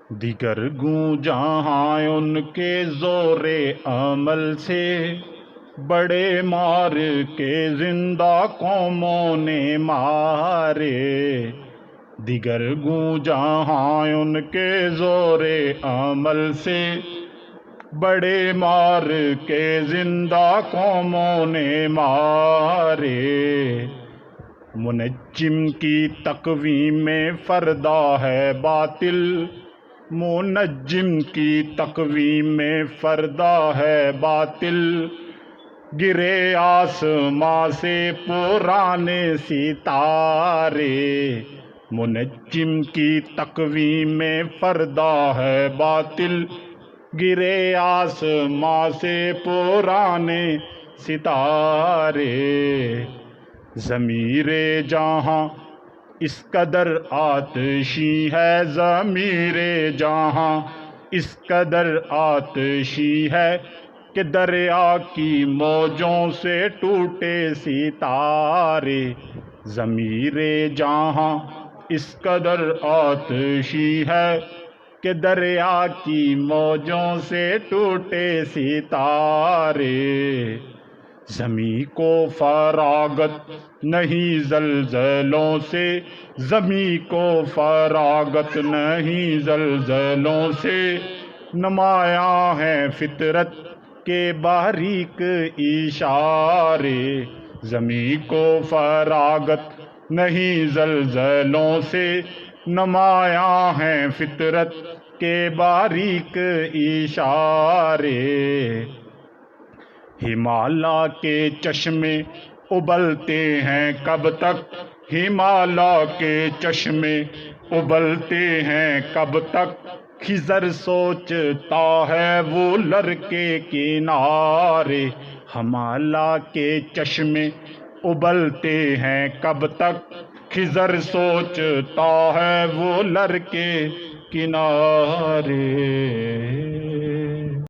دیگر گوں جہاں ان کے زور عمل سے، بڑے مار کے زندہ قوموں نے مارے۔ دیگر گوں جہاں ان کے زور عمل سے، بڑے مار کے زندہ قوموں نے مارے۔ منجم کی تقویم میں فردا ہے باطل، منجم کی تقویم میں فردا ہے باطل۔ گرے آسماں سے پرانے ستارے، منجم کی تقویم میں فردا ہے باطل۔ گرے آسماں سے پرانے ستارے۔ ضمیر جہاں اس قدر آتشی ہے، ضمیر جہاں اس قدر آتشی ہے کہ دریا کی موجوں سے ٹوٹے ستارے۔ ضمیر جہاں اس قدر آتشی ہے کہ دریا کی موجوں سے ٹوٹے ستارے۔ زمیں کو فراغت نہیں زلزلوں سے، زمیں کو فراغت نہیں زلزلوں سے۔ نمایاں ہیں فطرت کے باریک اشارے، زمیں کو فراغت نہیں زلزلوں سے۔ نمایاں ہیں فطرت کے باریک اشارے۔ ہمالا کے چشمے ابلتے ہیں کب تک، ہمالا کے چشمے ابلتے ہیں کب تک۔ خضر سوچتا ہے وہ لڑکے کنارے، ہمالا کے چشمے ابلتے ہیں کب تک۔ خضر سوچتا ہے وہ لڑکے کنارے۔